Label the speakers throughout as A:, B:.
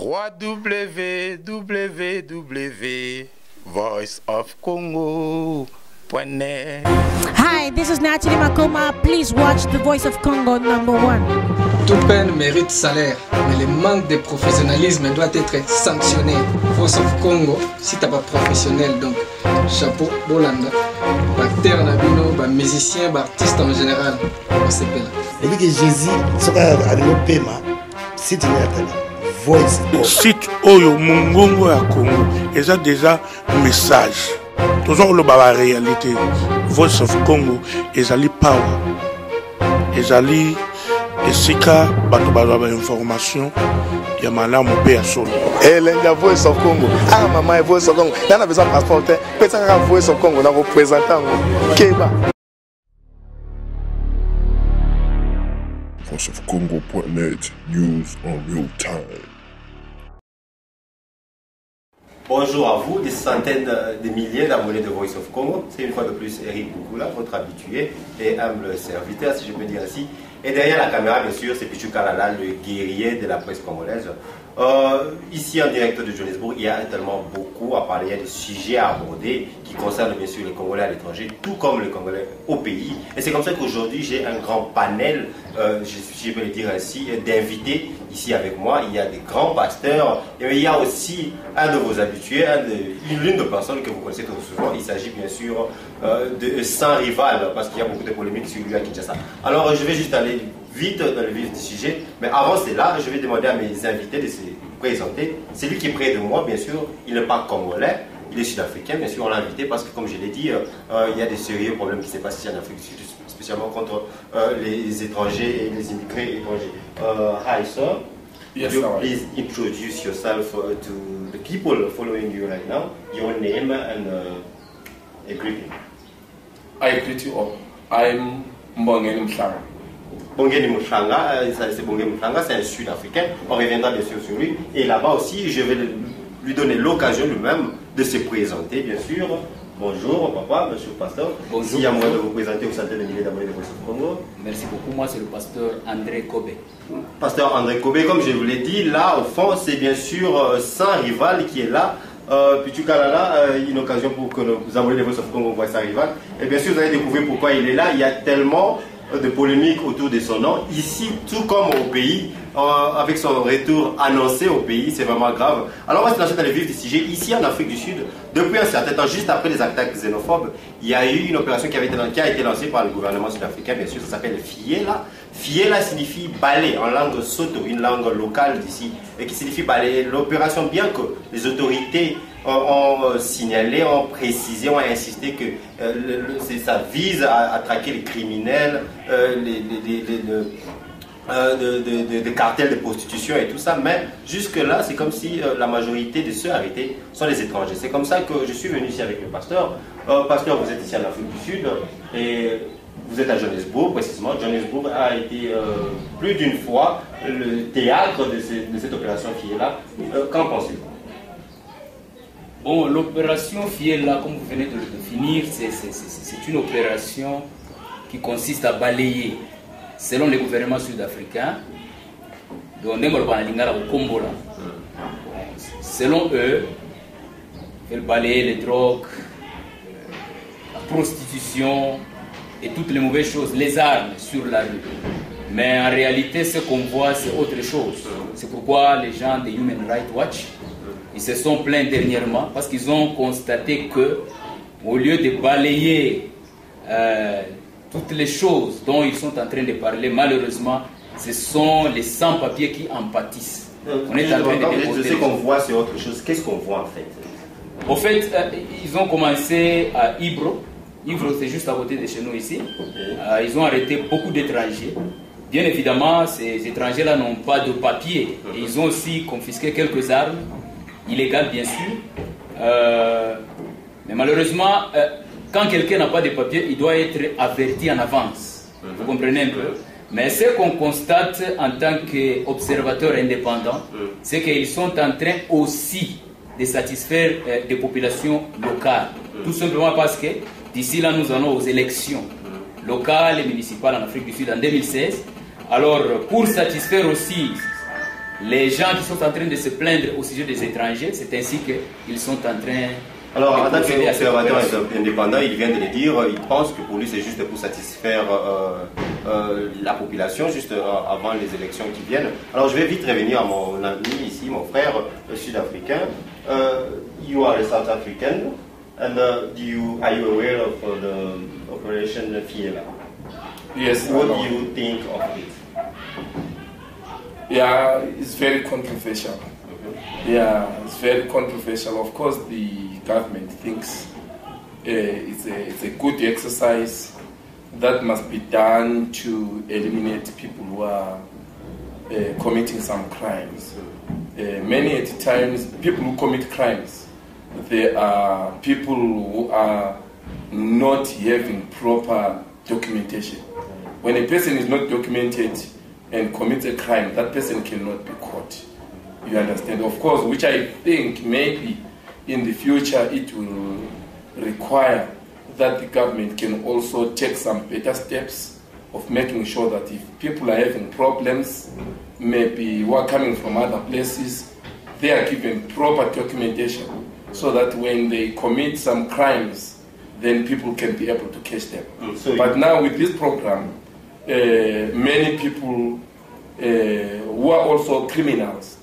A: www.voiceofcongo.net.
B: Hi, this is Nathalie Makoma. Please watch The Voice of Congo #1.
C: Toute peine mérite salaire, mais le manque de professionnalisme doit être sanctionné. Voice of Congo, si t'as pas professionnel, donc chapeau, Bolanda. Acteur Nabino, musicien, artiste en général, on s'appelle.
D: Et puis que Jésus, ce qu'on a développé, c'est une Voice of
E: site Oyo Mungongo à Congo, et ça déjà message. Toujours le baba réalité. Voice of Congo, et ali power, et ali esika bato bazwa information ya malamu pe ya solo.
F: La Voice of Congo. Ah maman, Voice of Congo. Là on a besoin de passeport. Peut-être la Voice of Congo, on a représentant Keba.
G: VoiceOfCongo.net, news en real time.
H: Bonjour à vous, des centaines de milliers d'abonnés de Voice of Congo. C'est une fois de plus Eric Boukoula, votre habitué et humble serviteur, si je peux dire ainsi. Et derrière la caméra, bien sûr, c'est Pichu Kalala, le guerrier de la presse congolaise. Ici, en direct de Johannesburg, il y a tellement beaucoup à parler, il y a des sujets à aborder qui concernent bien sûr les Congolais à l'étranger, tout comme les Congolais au pays. Et c'est comme ça qu'aujourd'hui, j'ai un grand panel, je peux le dire ainsi, d'invités ici avec moi. Il y a des grands pasteurs, et il y a aussi un de vos habitués, l'une des personnes que vous connaissez trop souvent. Il s'agit bien sûr de Sans Rival, parce qu'il y a beaucoup de polémiques sur lui à Kinshasa. Alors, je vais juste aller vite dans le vif du sujet, mais avant cela, je vais demander à mes invités de se présenter. C'est lui qui est près de moi, bien sûr, il n'est pas congolais, il est sud-africain, bien sûr, on l'a invité parce que, comme je l'ai dit, il y a des sérieux problèmes qui se passent ici en Afrique du Sud, spécialement contre les étrangers et les immigrés étrangers. Hi, sir.
I: Yes,
H: Could you please introduce yourself to the people following you right now, your name and a greeting.
I: I greet you all. I'm Mbongeni Mhlanga.
H: Bongeni Mouchanga, c'est Bongeni Mouchanga, c'est un Sud-Africain. On reviendra bien sûr sur lui. Et là-bas aussi, je vais lui donner l'occasion lui-même de se présenter, bien sûr. Bonjour, papa, monsieur le pasteur.
J: Bonjour.
H: S'il y a moyen de vous présenter aux centaines de milliers d'abonnés de Voice of Congo.
J: Merci beaucoup. Moi, c'est le pasteur André Kobe.
H: Pasteur André Kobe, comme je vous l'ai dit, là, au fond, c'est bien sûr Sans Rival qui est là. Pichu Kalala, une occasion pour que nos abonnés de Voice of Congo voient Sans Rival. Et bien sûr, vous allez découvrir pourquoi il est là. Il y a tellement de polémiques autour de son nom. Ici, tout comme au pays, avec son retour annoncé au pays, c'est vraiment grave. Alors, on va se lancer dans le vif du sujet. Ici, en Afrique du Sud, depuis un certain temps, juste après les attaques xénophobes, il y a eu une opération qui a été lancée par le gouvernement sud-africain, bien sûr, ça s'appelle Fiela. Fiela signifie balai en langue soto, une langue locale d'ici, et qui signifie balai. L'opération, bien que les autorités ont signalé, ont précisé, ont insisté que ça vise à traquer les criminels, des cartels de prostitution et tout ça, mais jusque-là, c'est comme si la majorité de ceux arrêtés sont des étrangers. C'est comme ça que je suis venu ici avec le pasteur. Pasteur, vous êtes ici en Afrique du Sud et vous êtes à Johannesburg, précisément. Johannesburg a été plus d'une fois le théâtre de cette opération Fiela. Qu'en pensez-vous?
J: Bon, l'opération Fiela, comme vous venez de le définir, c'est une opération qui consiste à balayer, selon les gouvernements sud-africains, selon eux, ils balayer les drogues, la prostitution et toutes les mauvaises choses, les armes sur la rue. Mais en réalité, ce qu'on voit, c'est autre chose. C'est pourquoi les gens de Human Rights Watch, ils se sont plaints dernièrement parce qu'ils ont constaté que, au lieu de balayer toutes les choses dont ils sont en train de parler, malheureusement, ce sont les sans-papiers qui en pâtissent.
H: On est en train de ce qu'on voit, c'est autre chose. Qu'est-ce qu'on voit en fait?
J: Au fait, ils ont commencé à Ibro. Ibro, c'est juste à côté de chez nous ici. Ils ont arrêté beaucoup d'étrangers. Bien évidemment, ces étrangers-là n'ont pas de papier. Et ils ont aussi confisqué quelques armes, illégales bien sûr. Mais malheureusement, quand quelqu'un n'a pas de papier, il doit être averti en avance. Vous comprenez un peu? Mais ce qu'on constate en tant qu'observateur indépendant, c'est qu'ils sont en train aussi de satisfaire des populations locales. Tout simplement parce que d'ici là, nous allons aux élections locales et municipales en Afrique du Sud en 2016. Alors, pour satisfaire aussi les gens qui sont en train de se plaindre au sujet des étrangers, c'est ainsi qu'ils sont en train...
H: Alors, en tant qu'observateur indépendant, il vient de le dire, il pense que pour lui c'est juste pour satisfaire la population, juste avant les élections qui viennent. Alors, je vais vite revenir à mon ami ici, mon frère sud-africain. You are a South African, and are you aware of the Operation Fiela?
I: Yes.
H: What do you think of it?
I: Yeah, it's very controversial. Yeah, it's very controversial. Of course, the government thinks it's a good exercise that must be done to eliminate people who are committing some crimes. Many at times, people who commit crimes, there are people who are not having proper documentation. When a person is not documented and commits a crime, that person cannot be caught. You understand? Of course, which I think maybe in the future it will require that the government can also take some better steps of making sure that if people are having problems, maybe who are coming from other places, they are given proper documentation so that when they commit some crimes, then people can be able to catch them. But now with this program, many people who are also criminals,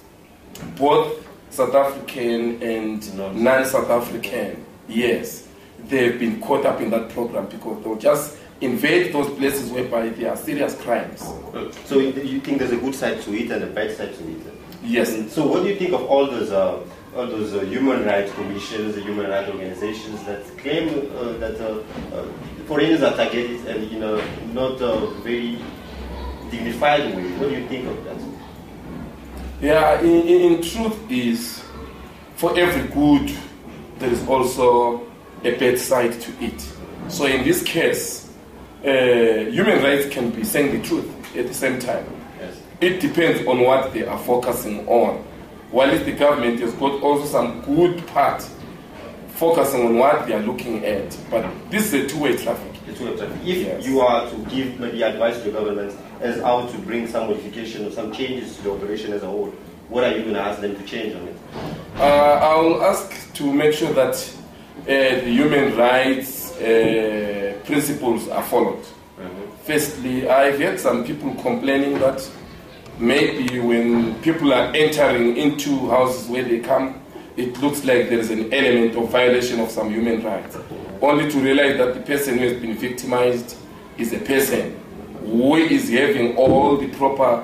I: both South African and non-South African, yes, they've been caught up in that program because they'll just invade those places whereby there are serious crimes.
H: So you think there's a good side to it and a bad side to it?
I: Yes.
H: So what do you think of all those human rights commissions, human rights organizations that claim that foreigners are targeted and not a very dignified way? What do you think of that?
I: Yeah, in truth is, for every good, there is also a bad side to it. So in this case, human rights can be saying the truth at the same time.
H: Yes.
I: It depends on what they are focusing on. While the government has got also some good part focusing on what they are looking at. But this is a two-way traffic.
H: If you are to give maybe advice to the government as how to bring some modification or some changes to the operation as a whole, what are you going to ask them to change on it?
I: I will ask to make sure that the human rights principles are followed. Firstly, I've heard some people complaining that maybe when people are entering into houses where they come, it looks like there is an element of violation of some human rights. Only to realize that the person who has been victimized is a person who is having all the proper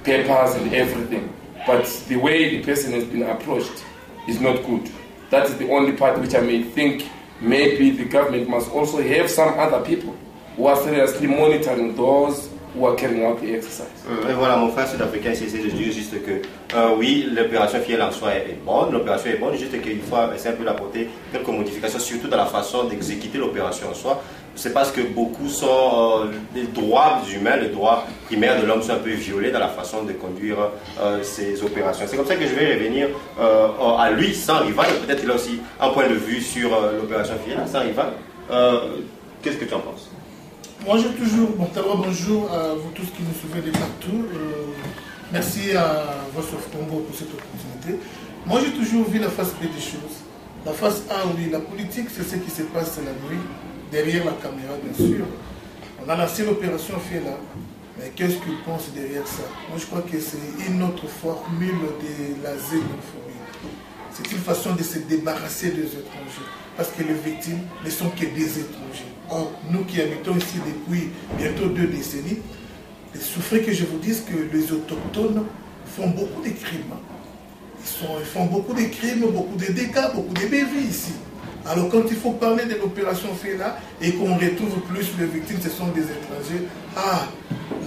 I: papers and everything. But the way the person has been approached is not good. That is the only part which I may think maybe the government must also have some other people who are seriously monitoring those who are carrying out the exercise.
H: Et voilà, mon frère sud-africain essaie de dire juste que oui, l'opération Fiela en soi est bonne, l'opération est bonne, juste qu'il faut essayer un peu d'apporter quelques modifications, surtout dans la façon d'exécuter l'opération en soi. C'est parce que beaucoup sont les droits humains, les droits primaires de l'homme sont un peu violés dans la façon de conduire ces opérations. C'est comme ça que je vais revenir à lui, sans rival. Peut-être qu'il a aussi un point de vue sur l'opération Fiela, sans rival. Qu'est-ce que tu en penses?
K: Moi, j'ai toujours, d'abord bonjour à vous tous qui nous suivez de partout. Merci à Voice of Congo pour cette opportunité. Moi, j'ai toujours vu la face B des choses. La face A, oui, la politique, c'est ce qui se passe la nuit, derrière la caméra, bien sûr. On a lancé l'opération Fiela, mais qu'est-ce qu'ils pensent derrière ça? Moi, je crois que c'est une autre formule de la xénophobie. C'est une façon de se débarrasser des étrangers, parce que les victimes ne sont que des étrangers. Or, nous qui habitons ici depuis bientôt 2 décennies, il souffrait que je vous dise que les autochtones font beaucoup de crimes. Ils font beaucoup de crimes, beaucoup de dégâts, beaucoup de bévies ici. Alors quand il faut parler de l'opération Fiela et qu'on retrouve plus les victimes, ce sont des étrangers,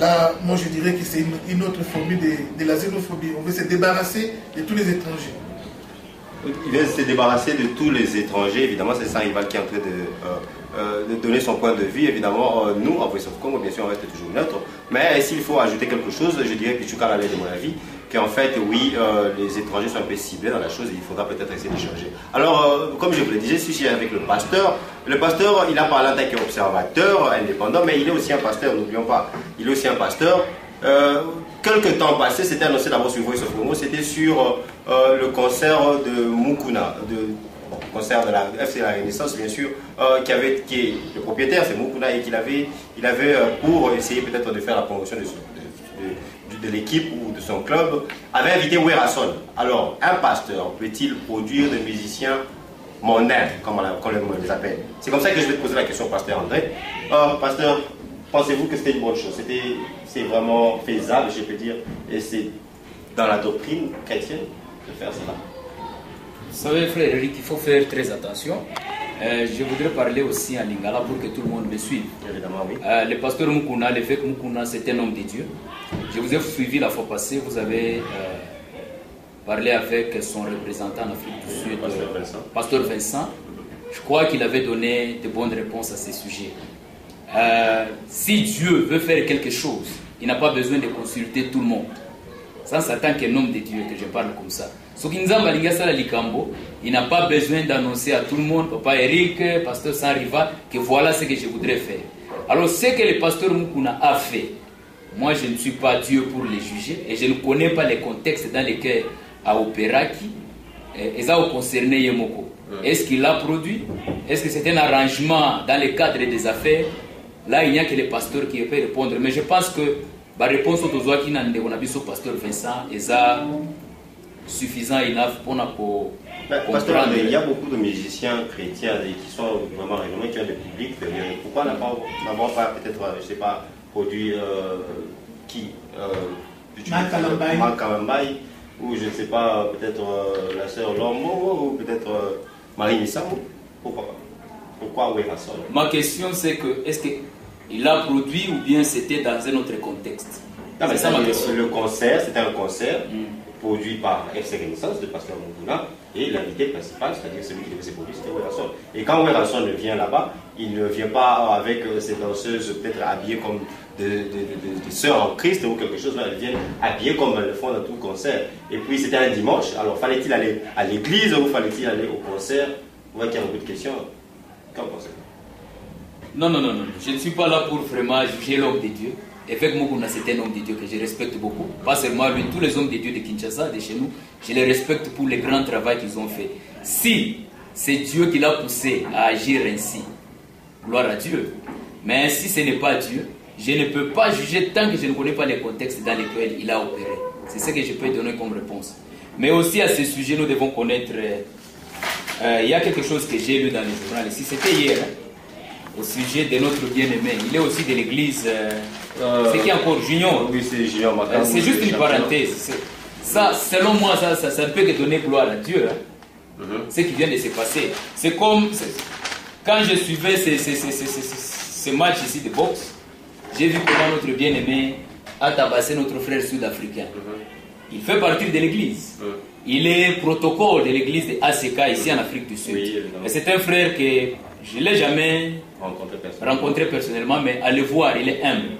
K: là, moi je dirais que c'est une autre formule de la xénophobie. On veut se débarrasser de tous les étrangers.
H: Il veut se débarrasser de tous les étrangers, évidemment, c'est ça rival qui est en train de donner son point de vue. Évidemment, nous, en Voice of Congo, bien sûr, on reste toujours neutre. Mais s'il faut ajouter quelque chose, je dirais que tu calmes de mon avis, qu'en fait, oui, les étrangers sont un peu ciblés dans la chose et il faudra peut-être essayer de changer. Alors, comme je vous le disais, je suis avec le pasteur. Le pasteur, il a parlé en tant qu'observateur indépendant, mais il est aussi un pasteur, n'oublions pas. Il est aussi un pasteur. quelques temps passés, c'était annoncé d'abord sur Voice of Congo, c'était sur le concert de Mukuna, concert de la FC La Renaissance, bien sûr, qui est le propriétaire, c'est Mukuna, et il avait pour essayer peut-être de faire la promotion de l'équipe ou de son club, avait invité Werason. Alors, un pasteur peut-il produire des musiciens mondains, comme on les appelle? C'est comme ça que je vais te poser la question, pasteur André. Pasteur, pensez-vous que c'était une bonne chose? C'est vraiment faisable, je peux dire, et c'est dans la doctrine chrétienne de faire cela?
J: Vous savez, frère Eric, il faut faire très attention. Je voudrais parler aussi en lingala pour que tout le monde me suive.
H: Évidemment, oui.
J: Le pasteur Mukuna, l'évêque Mukuna, c'est un homme de Dieu. Je vous ai suivi la fois passée, vous avez parlé avec son représentant en Afrique du Sud, pasteur Vincent. Je crois qu'il avait donné de bonnes réponses à ces sujets. Si Dieu veut faire quelque chose, il n'a pas besoin de consulter tout le monde. Ça, c'est en tant qu'un homme de Dieu que je parle comme ça. Il n'a pas besoin d'annoncer à tout le monde, Papa Eric, pasteur Sanriva, que voilà ce que je voudrais faire. Alors, ce que le pasteur Mukuna a fait, moi je ne suis pas Dieu pour les juger et je ne connais pas les contextes dans lesquels a opéré qui et ça a concerné Yemoko. Est-ce qu'il l'a produit? Est-ce que c'est un arrangement dans le cadre des affaires? Là, il n'y a que le pasteur qui peut répondre. Mais je pense que la réponse au Tozoaki n'a pas pasteur Vincent et ça suffisant enough pour
H: comprendre. Il y a beaucoup de musiciens chrétiens qui sont vraiment renommés, qui ont le public. Pourquoi n'avoir pas peut-être, je ne sais pas, produit Marc Kalambay, ou je ne sais pas, peut-être la sœur Lombo, ou peut-être Marie Nissamou? Pourquoi pas? Pourquoi Werason?
J: Ma question c'est que, est-ce qu'il a produit ou bien c'était dans un autre contexte?
H: C'est ça ma question. Le concert, c'était un concert produit par FC Renaissance, de pasteur Mukuna, et l'invité principal, c'est-à-dire celui qui devait se produire, c'était Werason. Et quand Werason vient là-bas, il ne vient pas avec ses danseuses peut-être habillées comme des sœurs en Christ ou quelque chose, là, elles viennent habillées comme elles le font dans tout concert. Et puis c'était un dimanche, alors fallait-il aller à l'église ou fallait-il aller au concert? Vous voyez qu'il y a beaucoup de questions. Qu'en pensez-vous?
J: Non, je ne suis pas là pour vraiment juger l'homme de Dieu. Évêque Mukuna, c'est un homme de Dieu que je respecte beaucoup. Pas seulement lui, tous les hommes de Dieu de Kinshasa, de chez nous, je les respecte pour le grand travail qu'ils ont fait. Si c'est Dieu qui l'a poussé à agir ainsi, gloire à Dieu. Mais si ce n'est pas Dieu, je ne peux pas juger tant que je ne connais pas les contextes dans lesquels il a opéré. C'est ce que je peux donner comme réponse. Mais aussi à ce sujet, nous devons connaître... il y a quelque chose que j'ai lu dans les journaux ici, c'était hier, au sujet de notre bien-aimé. Il est aussi de l'église... c'est qui encore Junior?
H: Oui, c'est Junior.
J: C'est juste une parenthèse. Ça, selon moi, ça ne peut que donner gloire à Dieu. Ce qui vient de se passer. C'est comme quand je suivais ces matchs ici de boxe, j'ai vu comment notre bien-aimé a tabassé notre frère sud-africain. Il fait partie de l'église. Il est protocole de l'église de ACK ici en Afrique du Sud. Et c'est un frère que je ne l'ai jamais rencontré personnellement, mais à le voir, il est humble.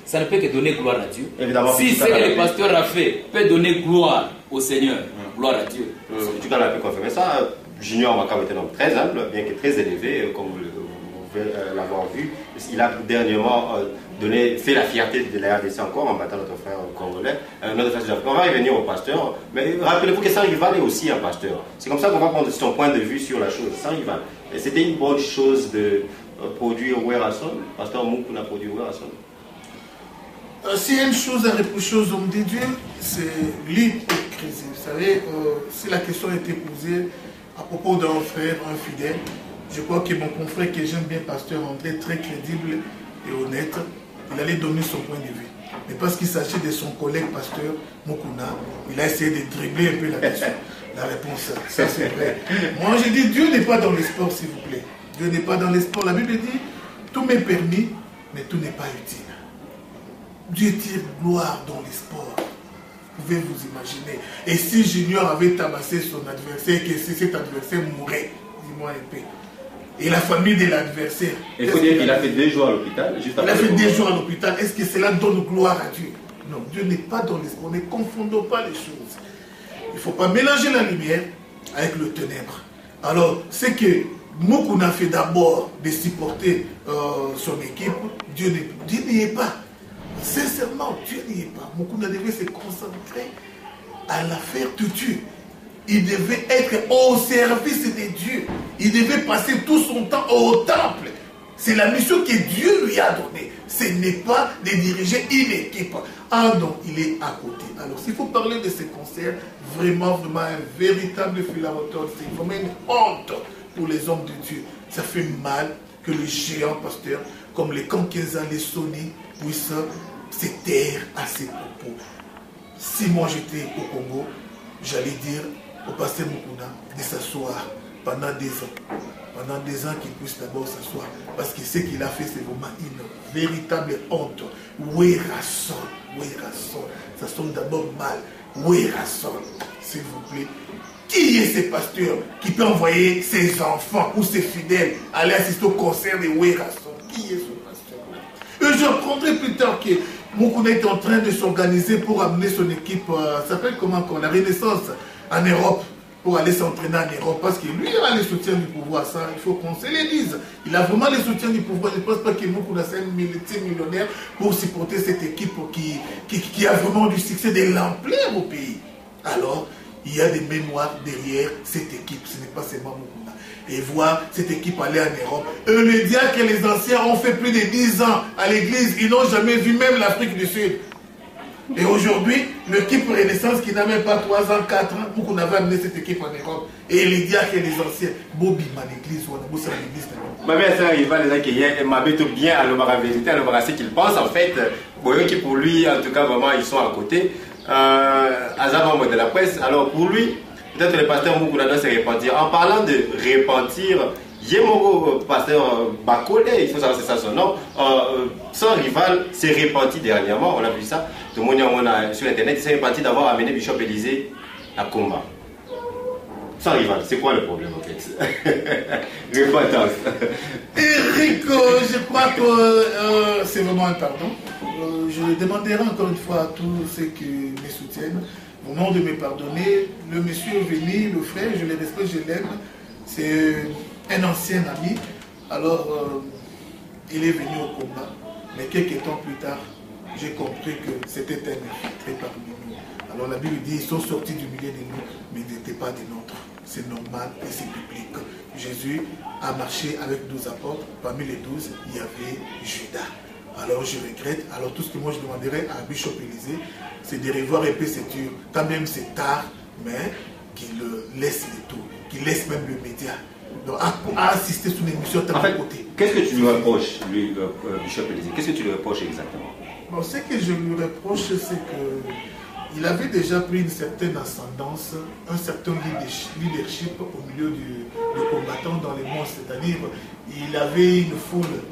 J: Ça ne peut que donner gloire à Dieu.
H: Évidemment,
J: si ce que le pasteur a fait peut donner gloire au Seigneur, gloire à Dieu.
H: Tu as pu confirmer ça. Junior Makam est un homme très humble, bien que très élevé, comme vous pouvez l'avoir vu. Il a dernièrement fait la fierté de la RDC encore en battant notre frère congolais. Notre frère sud-africain. On va y venir au pasteur. Mais rappelez-vous que Sanrival est aussi un pasteur. C'est comme ça qu'on va prendre son point de vue sur la chose. Sanrival. C'était une bonne chose de produire Werason. Pasteur Mukuna a produit Werason.
K: S'il y a une chose à reprocher aux hommes de Dieu, c'est l'hypocrisie. Vous savez, si la question a été posée à propos d'un frère, un fidèle, je crois que mon confrère que j'aime bien, pasteur André, très crédible et honnête, il allait donner son point de vue. Mais parce qu'il s'agit de son collègue pasteur Mukuna, il a essayé de dribbler un peu la question. La réponse, ça c'est vrai. Moi je dis, Dieu n'est pas dans les sports, s'il vous plaît. Dieu n'est pas dans les sports. La Bible dit, tout m'est permis, mais tout n'est pas utile. Dieu tire gloire dans les sports. Vous pouvez vous imaginer. Et si Junior avait tabassé son adversaire, que si cet adversaire mourait, dis-moi un peu. Et la famille de l'adversaire.
H: Il faut dire qu'il a fait 2 jours à l'hôpital.
K: Il a fait 2 jours à l'hôpital. Est-ce que cela donne gloire à Dieu? Non, Dieu n'est pas dans les sports. Ne confondons pas les choses. Il ne faut pas mélanger la lumière avec le ténèbre. Alors, c'est que Mukuna fait d'abord de supporter son équipe. Dieu n'y est pas. Sincèrement, Dieu n'y est pas. Mukunda devait se concentrer à l'affaire de Dieu. Il devait être au service de Dieu. Il devait passer tout son temps au temple. C'est la mission que Dieu lui a donnée. Ce n'est pas de diriger une équipe. Ah non, il est à côté. Alors, s'il faut parler de ces concerts, vraiment un véritable philaroton, c'est vraiment une honte pour les hommes de Dieu. Ça fait mal que les géants pasteurs, comme les Kankenza, les Sony, puissent se taire à ces propos. Si moi j'étais au Congo, j'allais dire au pasteur Mukunda de s'asseoir pendant 2 ans. Pendant 2 ans qu'il puisse d'abord s'asseoir. Parce que ce qu'il a fait, c'est vraiment une véritable honte. Werason, ça sonne d'abord mal. Werason, s'il vous plaît. Qui est ce pasteur qui peut envoyer ses enfants ou ses fidèles aller assister au concert de Werason? Qui est ce pasteur-là? Et je reprendrai plus tard que Mukunda est en train de s'organiser pour amener son équipe, ça s'appelle comment encore, la Renaissance en Europe, pour aller s'entraîner en Europe, parce que lui il a le soutien du pouvoir, ça il faut qu'on se le dise. Il a vraiment le soutien du pouvoir. Je ne pense pas que Mukunda c'est un multimillionnaire pour supporter cette équipe qui a vraiment du succès de l'ampleur au pays. Alors, il y a des mémoires derrière cette équipe, ce n'est pas seulement Mukunda. Et voir cette équipe aller en Europe. Eux le dire que les anciens ont fait plus de 10 ans à l'église, ils n'ont jamais vu même l'Afrique du Sud. Et aujourd'hui, l'équipe Renaissance qui n'a même pas 3 ans, 4 ans, pour qu'on avait amené cette équipe en Europe. Et il dit que les anciens, Bobby, l'église, ou l'église.
H: Ma mère, ça arrive à les accueillir, m'a bien à l'Omara vérité, à l'Omara ce qu'il pense. En fait, qui pour lui, en tout cas, vraiment, ils sont à côté. Azar de la presse. Alors pour lui, peut-être le pasteur Mukunda doit se repentir. En parlant de repentir, Yemoro, pasteur Bakole, il faut savoir c'est ça son nom, son rival s'est repenti dernièrement, on a vu ça, tout le monde sur internet, il s'est repenti d'avoir amené Bishop Élysée à combat. Son rival, c'est quoi le problème en fait? Repentance.
K: Eric, je crois que c'est vraiment un pardon. Je demanderai encore une fois à tous ceux qui me soutiennent, au nom de me pardonner. Le monsieur est venu, le frère, je le respecte, je l'aime. C'est un ancien ami. Alors, il est venu au combat. Mais quelques temps plus tard, j'ai compris que c'était un infiltré parmi nous. Alors la Bible dit, ils sont sortis du milieu de nous, mais ils n'étaient pas des nôtres. C'est normal et c'est public. Jésus a marché avec 12 apôtres. Parmi les 12, il y avait Judas. Alors je regrette. Alors tout ce que moi je demanderais à Bishop Élysée, c'est de revoir un peu cette dur. Quand même c'est tard, mais qu'il laisse les tours, qu'il laisse même le média. Donc, à assister sur une émission de
H: en
K: côté.
H: Qu'est-ce que tu lui reproches, lui, Bishop Élysée? Qu'est-ce que tu lui reproches exactement?
K: Bon, ce que je lui reproche, c'est qu'il avait déjà pris une certaine ascendance, un certain leadership au milieu du combattant dans les mondes. C'est-à-dire, il avait une foule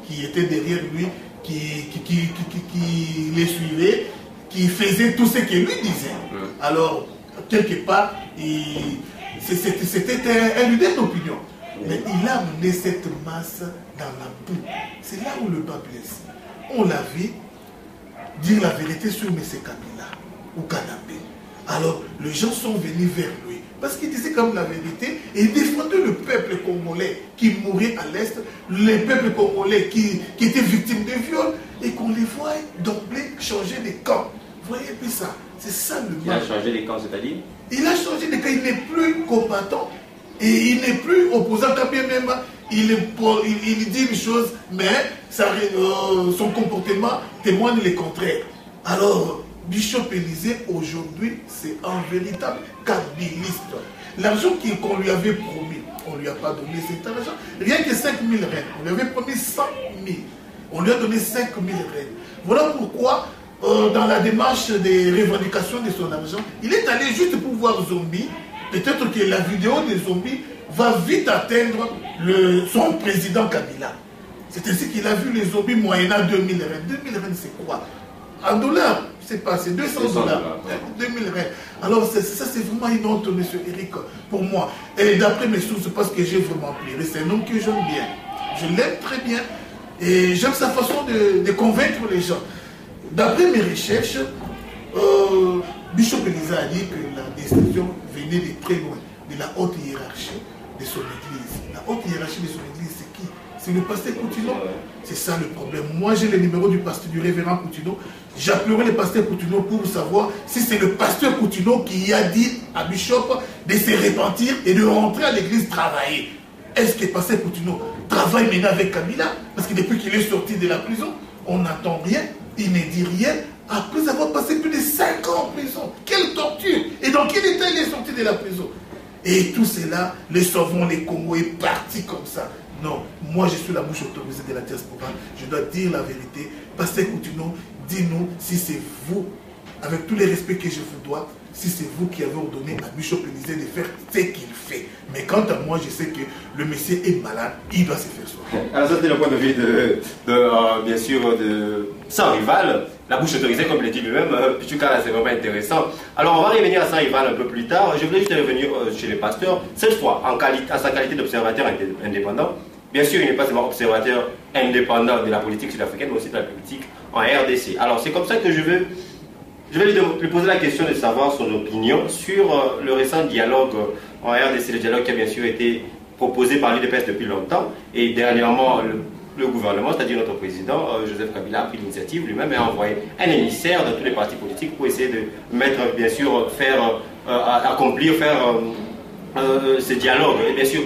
K: qui était derrière lui, qui les suivait, qui faisait tout ce que lui disait. Alors, quelque part, c'était un leader d'opinion. Mais il a amené cette masse dans la boue. C'est là où le bas blesse. On l'a vu dire la vérité sur M. Kabila ou Kanabé. Alors, les gens sont venus vers lui. Parce qu'il disait comme la vérité et il défendait le peuple congolais qui mourait à l'Est, les peuples congolais qui étaient victimes de viols et qu'on les voit d'emblée changer de camp. Vous voyez puis ça, c'est ça le mal.
H: Il a changé les camps, c'est-à-dire? Il
K: a changé de camp, il n'est plus combattant et il n'est plus opposant quand bien même il dit une chose, mais son comportement témoigne le contraire. Alors, Bishop Élysée, aujourd'hui, c'est un véritable kabiliste. L'argent qu'on lui avait promis, on ne lui a pas donné cet argent. Rien que 5 000 rennes. On lui avait promis 100 000. On lui a donné 5 000 rennes. Voilà pourquoi, dans la démarche des revendications de son argent, il est allé juste pour voir Zombie. Peut-être que la vidéo des zombies va vite atteindre son président Kabila. C'est ainsi qu'il a vu les zombies moyennant 2 000 rennes. 2 000 rennes, c'est quoi? En dollars, c'est pas, c'est 200 dollars. 2000 rennes. Alors ça c'est vraiment une honte, monsieur Eric, pour moi. Et d'après mes sources, parce que j'ai vraiment pleuré, c'est un homme que j'aime bien. Je l'aime très bien. Et j'aime sa façon de convaincre les gens. D'après mes recherches, Bishop Élysée a dit que la décision venait de très loin, de la haute hiérarchie de son église. La haute hiérarchie de son église, c'est qui? C'est le pasteur Coutinho. C'est ça le problème. Moi, j'ai le numéro du pasteur, du révérend Coutinho. J'appellerai le pasteur Coutinho pour savoir si c'est le pasteur Coutinho qui a dit à Bishop de se repentir et de rentrer à l'église travailler. Est-ce que le pasteur Coutinho travaille maintenant avec Kabila? Parce que depuis qu'il est sorti de la prison, on n'entend rien, il ne dit rien. Après avoir passé plus de 5 ans en prison. Quelle torture! Et dans quel état il est sorti de la prison? Et tout cela, les sauvons, les Congo est parti comme ça. Non, moi je suis la bouche autorisée de la diaspora. Je dois dire la vérité. Pasteur Coutinho, dis-nous si c'est vous, avec tous les respects que je vous dois, si c'est vous qui avez ordonné à Bishop Élisée de faire ce qu'il fait. Mais quant à moi, je sais que le monsieur est malade, il doit se faire soigner.
H: Alors ça c'était le point de vue bien sûr de Sans Rival, la bouche autorisée comme l'a dit lui-même, Pichukala, c'est vraiment intéressant. Alors on va revenir à Sans Rival un peu plus tard. Je voulais juste revenir chez les pasteurs, cette fois à sa qualité d'observateur indépendant. Bien sûr, il n'est pas seulement observateur indépendant de la politique sud-africaine, mais aussi de la politique en RDC. Alors c'est comme ça que je vais lui poser la question de savoir son opinion sur le récent dialogue en RDC, le dialogue qui a bien sûr été proposé par l'UDPS depuis longtemps. Et dernièrement, le gouvernement, c'est-à-dire notre président, Joseph Kabila, a pris l'initiative lui-même et a envoyé un émissaire dans tous les partis politiques pour essayer de mettre, bien sûr, accomplir ce dialogue. Et bien sûr,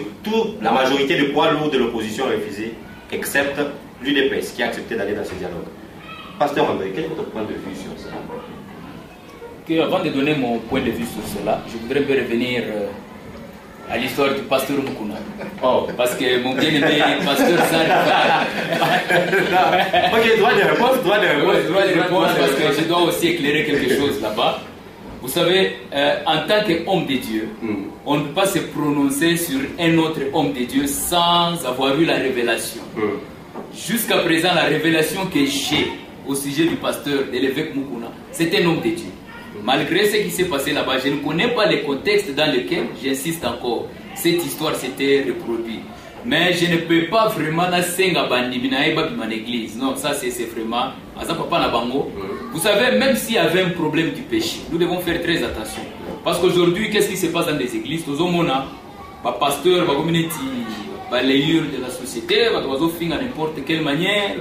H: la majorité des poids lourds de l'opposition a refusé, excepte l'UDPS qui a accepté d'aller dans ce dialogue. Pasteur André, quel est votre point de vue sur ça?
J: Avant de donner mon point de vue sur cela, je voudrais revenir à l'histoire du pasteur Mukuna. Oh, parce que mon bien-aimé pasteur Sarifal.
H: Ok, droit de réponse, droit de réponse,
J: parce que je dois aussi éclairer quelque chose là-bas. Vous savez, en tant qu'homme de Dieu, on ne peut pas se prononcer sur un autre homme de Dieu sans avoir eu la révélation. Jusqu'à présent, la révélation que j'ai au sujet du pasteur, de l'évêque Mukuna, c'est un homme de Dieu. Malgré ce qui s'est passé là-bas, je ne connais pas les contextes dans lesquels, j'insiste encore, cette histoire s'était reproduite. Mais je ne peux pas vraiment mon église. Non, ça c'est vraiment. Vous savez, même s'il y avait un problème du péché, nous devons faire très attention. Parce qu'aujourd'hui, qu'est-ce qui se passe dans les églises? Tous les pasteurs, les communautés, les layures de la société, à n'importe quelle manière,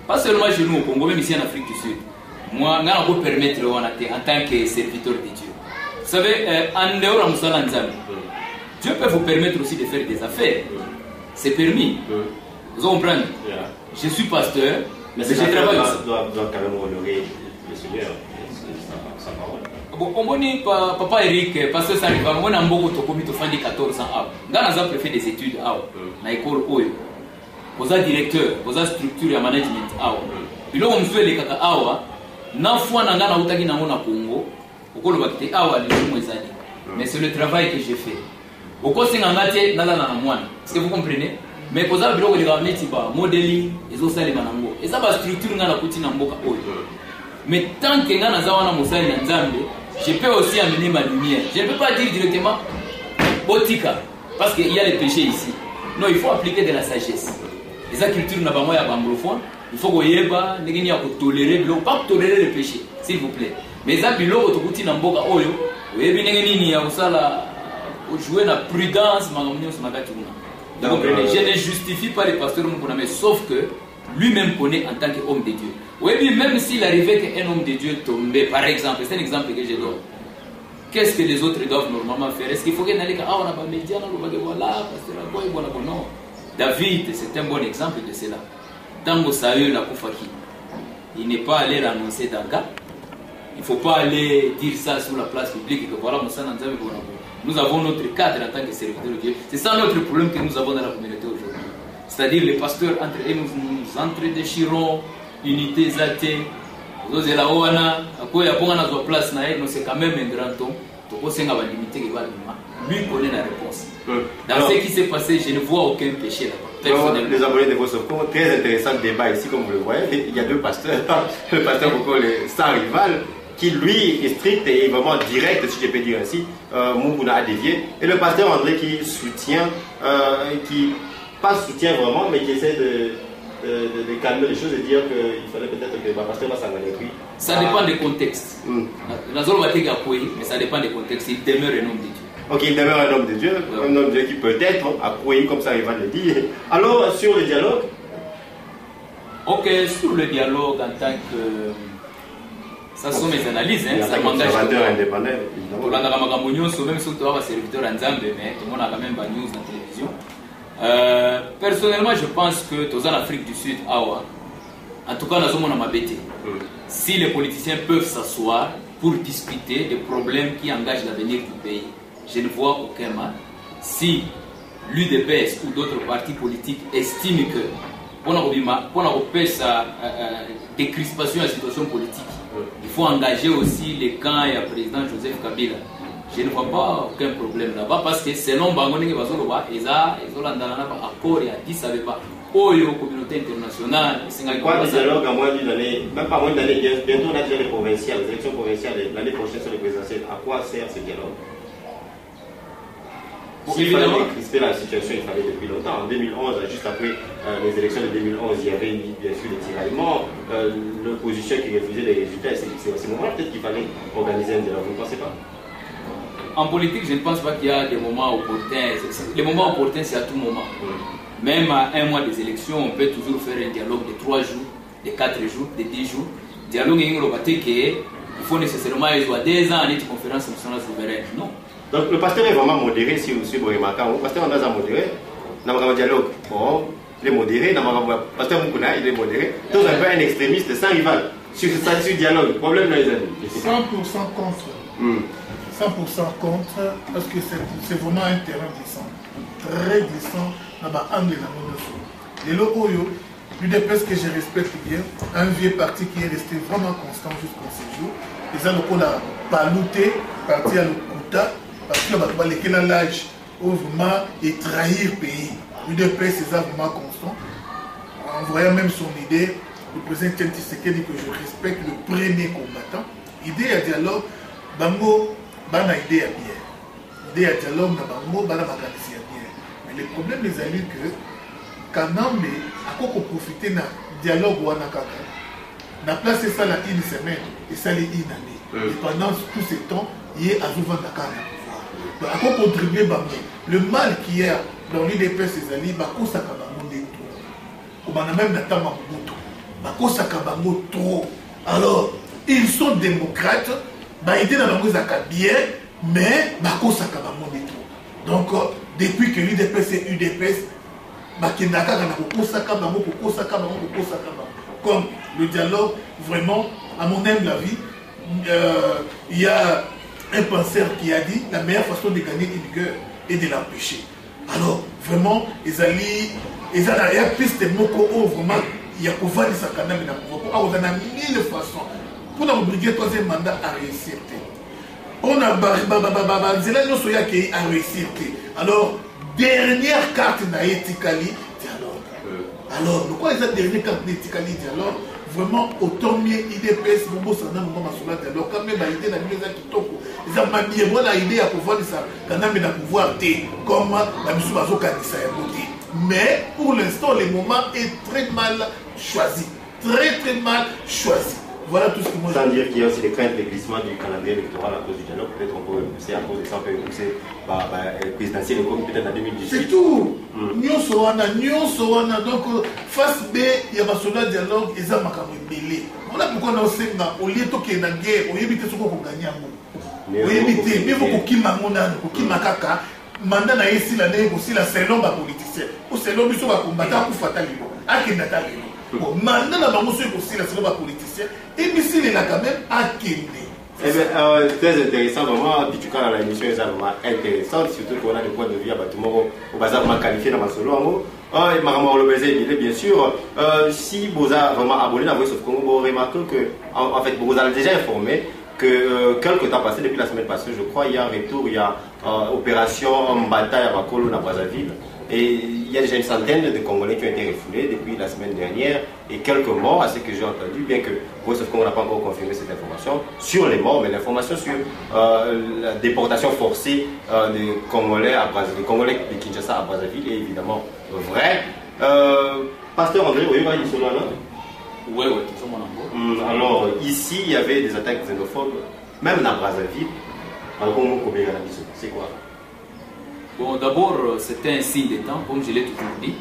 J: pas seulement chez nous au Congo, même ici en Afrique du Sud. Moi, je peux permettre en tant que serviteur de Dieu. Vous savez, en dehors de Moussala Nzambi, Dieu peut vous permettre aussi de faire des affaires. C'est permis. Vous comprenez? Je suis pasteur, mais je travaille aussi.
H: Doit quand même honorer le Seigneur, sa parole.
J: Bon, on dit papa Eric, pasteur Sariva, on a beaucoup de commis 14 ans. Dans la fait des études à l'école Oyo. Vous êtes directeur, vous êtes structure et management à puis là, on me fait les kaka awa. Mais c'est le travail que j'ai fait. Est-ce que vous comprenez? Mais pour ça, vous avez modeling, et ça, et ça va structure mais tant que je peux aussi amener ma lumière. Je ne peux pas dire directement Botika, parce qu'il y a les péchés ici. Non, il faut appliquer de la sagesse. Les cultures n'a pas moyen anglophone. Il faut tolérer, pas tolérer le péché, s'il vous plaît. Mais ça, il faut jouer la prudence. Je ne justifie pas les pasteurs, mais sauf que lui-même connaît en tant qu'homme de Dieu. Oui, même s'il arrivait qu'un homme de Dieu tombait, par exemple, c'est un exemple que je donne. Qu'est-ce que les autres doivent normalement faire? Est-ce qu'il faut qu'on aille à la média, non. David, c'est un bon exemple de cela. Tango Saül la Koufaki, il n'est pas allé l'annoncer d'Anga. Il ne faut pas aller dire ça sur la place publique que voilà, nous avons notre cadre en tant que serviteur de Dieu. C'est ça notre problème que nous avons dans la communauté aujourd'hui. C'est-à-dire les pasteurs entre eux, nous entre-déchirons, unité zatée, nous avons la Oana, place, c'est quand même un grand homme. Lui connaît la réponse. Dans ce qui s'est passé, je ne vois aucun péché là-bas.
H: Les abonnés de Voice of Congo, très intéressant débat ici, comme vous le voyez. Il y a deux pasteurs. Le pasteur Boko, Sans Rival, qui lui est strict et vraiment direct, si je peux dire ainsi. Mukuna a dévié. Et le pasteur André qui soutient, qui pas soutient vraiment, mais qui essaie de calmer les choses et dire qu'il fallait peut-être que le pasteur va s'engager.
J: Ça dépend des contextes. La zone va être mais ça dépend des contextes. Il demeure un homme de Dieu.
H: Ok, il demeure un homme de Dieu, un homme de Dieu qui peut-être a croyé comme ça, il va le dire. Alors, sur le dialogue?
J: Ok, sur le dialogue en tant que... Ça sont mes analyses, hein, ça m'engage.
H: Indépendant,
J: pour la même si tu as un serviteur en Zambie, mais tout le monde a quand même pas news dans la télévision. Personnellement, je pense que tous en Afrique du Sud, en tout cas, nous sommes en BT. Si les politiciens peuvent s'asseoir pour discuter des problèmes qui engagent l'avenir du pays, je ne vois aucun mal. Si l'UDPS ou d'autres partis politiques estiment que pour faire sa décrispation de la situation politique, il faut engager aussi les camps et le président Joseph Kabila. Je ne vois pas aucun problème là-bas parce que selon Bangoning et Bazoloba, ils ont un accord et Addis Abeba, la communauté internationale.
H: Quoi de dialogue à moins d'une année, même pas moins d'une année, bientôt on a déjà les provinciales, les élections provinciales, l'année prochaine sur les présidentielles. À quoi sert ce dialogue? S'il fallait crisper la situation, il fallait depuis longtemps. En 2011, juste après les élections de 2011, il y avait bien sûr des tiraillements, l'opposition qui refusait les résultats. C'est à ce moment-là peut-être qu'il fallait organiser un dialogue. Vous ne pensez pas?
J: En politique, je ne pense pas qu'il y a des moments opportuns. Les moments opportuns, c'est à tout moment. Même à un mois des élections, on peut toujours faire un dialogue de 3 jours, de 4 jours, de 10 jours. Dialogue, il faut nécessairement avoir 2 ans à une conférence nationale souveraine. Non.
H: Donc le pasteur est vraiment modéré, si vous remarquez. Le pasteur est modéré, dans le dialogue. Bon, il est modéré, dans le pasteur Moukouna, il est modéré. Tous un peu un extrémiste sans rival. Sur le dialogue, le problème là, les amis.
K: 100% contre. 100% contre, parce que c'est vraiment un terrain glissant. Très glissant dans l'angle de la monnaie. Et l'UDPS que je respecte bien, un vieux parti qui est resté vraiment constant jusqu'à ce jour. Ils ont pas lutté, parti à l'Okuta. Parce que les gens l'âge ont vraiment trahir le pays. L'UDPS est vraiment constant. En voyant même son idée, le président Tshisekedi que je respecte, le premier combattant, idée à dialogue, bango, bana idée à bien. Idée à dialogue, bango, bana makanisi à bien. Mais le problème les amis que quand on a profité d'un dialogue ou on a placé ça là une semaine et ça une année. Et pendant tout ce temps, il y a Azouvan Dakar. Donc, à quoi contribuer le mal qu'il y a dans l'UDPS, c'est ali, bakosaka bango de trop. On a même n'attend bango trop. Alors, ils sont démocrates, ils sont dans bien, mais bakosaka bango de trop. Donc, depuis que l'UDPS est UDPS, comme le dialogue, vraiment, à mon humble avis, il y a un penseur qui a dit la meilleure façon de gagner une guerre est de l'empêcher. Alors, vraiment, il y a plus de mots vraiment, il y a pour vendre sa canne, on a 1000 façons. Pour nous briguer le 3e mandat à réussir. On a réussir. Alors, dernière carte n'a été dialogue. Alors, pourquoi ils ont dernière carte n'a été dialogue? Vraiment, autant mieux IDPS, Bobo Sana, Mouma Masoula, dialogue. Quand même, l'idée n'a pas été toko. Ils ont mis l'idée à pouvoir ça, quand même, à pouvoir comme la mission Bazo Kanissa est votée. Mais pour l'instant, le moment est très mal choisi. Très mal choisi. Voilà tout ce que moi
H: je veux dire qu'il y a aussi des craintes de glissement du calendrier électoral à cause du dialogue. Peut-être on peut repousser à cause de ça, on peut repousser présidentiel comme peut-être en 2018.
K: C'est tout. Nyonso donc face B, il y a un dialogue, ils ont belé. Voilà pourquoi nous sommes au lieu de la guerre, on évite ce qu'on gagne. On évite, mais vous qui m'akaka, mandat na ici l'année aussi la selon les politiciens. Ou selon les combattants pour fataliser. À qui n'a pas maintenant, la banque aussi la selon les politiciens. Et ici, il a quand même à Kende.
H: Eh bien, très intéressant, vraiment. Puis tu vois, la émission est vraiment intéressante, surtout qu'on a des points de vue à bâtiment au bazar vraiment qualifié dans ma solo. Et Maramor le bien sûr. Si vous avez vraiment abonné à Voice of Congo, vous remarquez que, en fait, vous avez déjà informé que quelques temps passé, depuis la semaine passée, je crois, il y a un retour, il y a opération bataille à Bakolo, dans Brazzaville. Et il y a déjà une centaine de Congolais qui ont été refoulés depuis la semaine dernière et quelques morts, à ce que j'ai entendu, bien que Voice of Congo n'a pas encore confirmé cette information sur les morts, mais l'information sur la déportation forcée des Congolais à Brazzaville, Congolais de Kinshasa à Brazzaville est évidemment vrai. Pasteur André, oui, il est là, non?
J: Oui, c'est mon amour.
H: Alors, ici, il y avait des attaques xénophobes, même dans Brazzaville. C'est quoi?
J: Bon, d'abord, c'était un signe des temps, comme je l'ai toujours dit.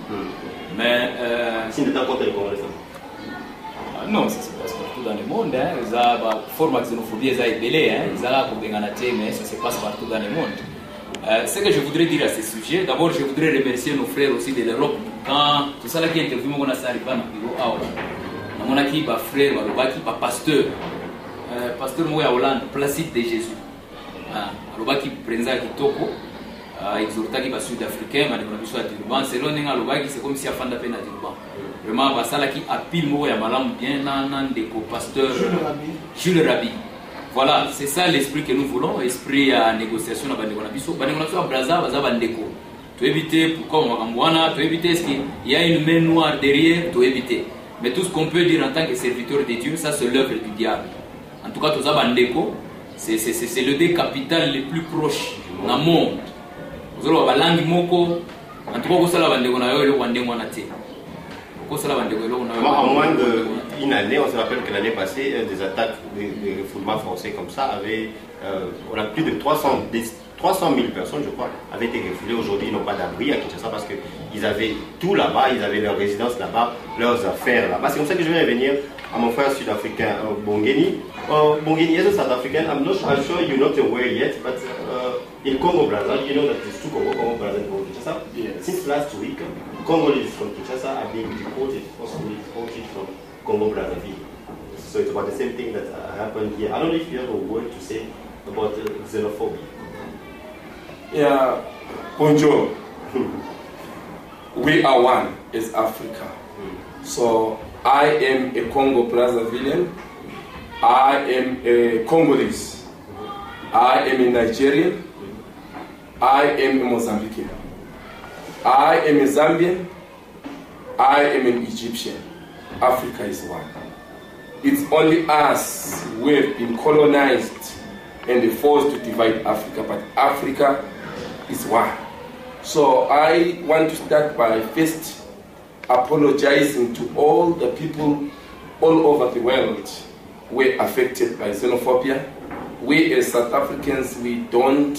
J: Mais.
H: Signe des temps contre les Congolais.
J: Non, ça se passe partout dans le monde. Hein. Il y a une forme de xénophobie, il y a des délais. Il y a mais ça se passe partout dans le monde. Ce que je voudrais dire à ce sujet, d'abord, je voudrais remercier nos frères aussi de l'Europe. Quand tout ça qui est interviewé, on a arrivé à on a qui va frère, va pasteur. Pasteur Moya Hollande, Placide de Jésus. Alors, qui présente qui toko. Exhorta qui va sud-africain, mais on a besoin de Durban. Selon nous, c'est comme si à fin de peine à Durban. Vraiment, Basala qui a pile mot et malam bien nan de pasteur Jules Rabi. Voilà, c'est ça l'esprit que nous voulons, esprit à négociation à Bandekonabiso. Bandekonabiso à Braza, Baza Bandeko. Tu éviter pourquoi on va tu éviter ce qu'il y a une main noire derrière, tu éviter. Mais tout ce qu'on peut dire en tant que serviteur de Dieu, ça c'est l'œuvre du diable. En tout cas, tout ça Bandeko, c'est le dé capital le plus proche dans le monde. Vous avez la langue moko, en tout cas, vous savez Bandeko na yo le wande mwanate.
H: En moins d'une année, on se rappelle que l'année passée, des attaques de refoulements français comme ça avaient, on a plus de 300 000 personnes, je crois, avaient été refoulées. Aujourd'hui, ils n'ont pas d'abri à Kinshasa parce qu'ils avaient tout là-bas, ils avaient leur résidence là-bas, leurs affaires là-bas. C'est comme ça que je vais revenir à mon frère sud-africain, Bongeni. Bongeni is a South African. I'm sure you're not aware yet, but in Congo Brazzaville, you know that there's two Congo Brazzaville and Kinshasa. Yeah. Since last week, Congolese from Kinshasa are being deported, forcibly deported from Congo Brazzaville. So it's about the same thing that happened here. I don't know if you have a word to say about xenophobia.
I: Yeah, bonjour. We are one as Africa. So I am a Congo Brazzavillian. I am a Congolese. I am a Nigerian. I am a Mozambican. I am a Zambian. I am an Egyptian. Africa is one. It's only us who have been colonized and forced to divide Africa, but Africa is one. So I want to start by first apologizing to all the people all over the world who were affected by xenophobia. We as South Africans, we don't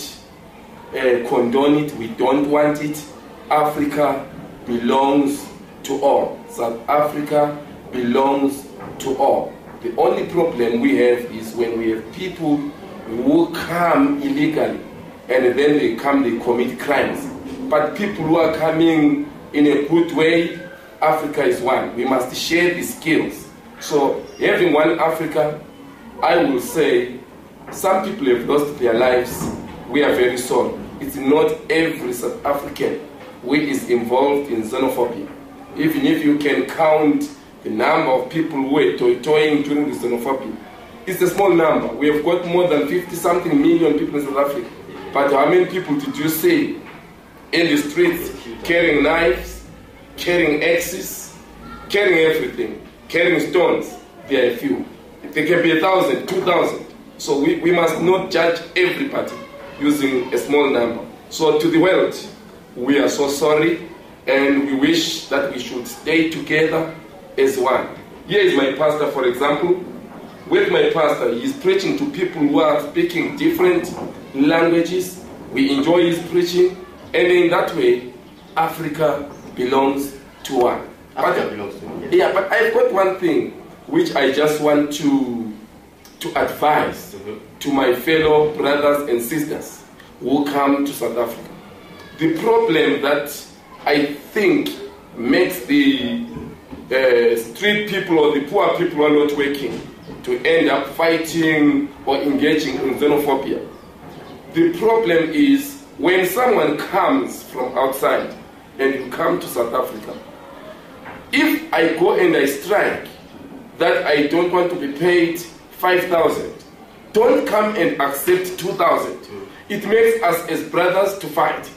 I: condone it, we don't want it. Africa belongs to all. South Africa belongs to all. The only problem we have is when we have people who come illegally and then they commit crimes. But people who are coming in a good way, Africa is one. We must share the skills. So having one Africa, I will say, some people have lost their lives. We are very sorry. It's not every South African who is involved in xenophobia. Even if you can count the number of people who were toying during the xenophobia, it's a small number. We have got more than 50-something million people in South Africa. But how many people did you see in the streets carrying knives, carrying axes, carrying everything, carrying stones? There are a few. There can be 1,000, 2,000. So we must not judge everybody using a small number. So to the world, we are so sorry, and we wish that we should stay together as one. Here is my pastor, for example. With my pastor, he is preaching to people who are speaking different languages. We enjoy his preaching, and in that way, Africa belongs to one.
H: Africa belongs to one. Yes.
I: Yeah, but I've got one thing which I just want to advise to my fellow brothers and sisters who come to South Africa. The problem that I think makes the street people or the poor people who are not working to end up fighting or engaging in xenophobia. The problem is when someone comes from outside and you come to South Africa, if I go and I strike that I don't want to be paid 5,000, don't come and accept 2,000. It makes us as brothers to fight.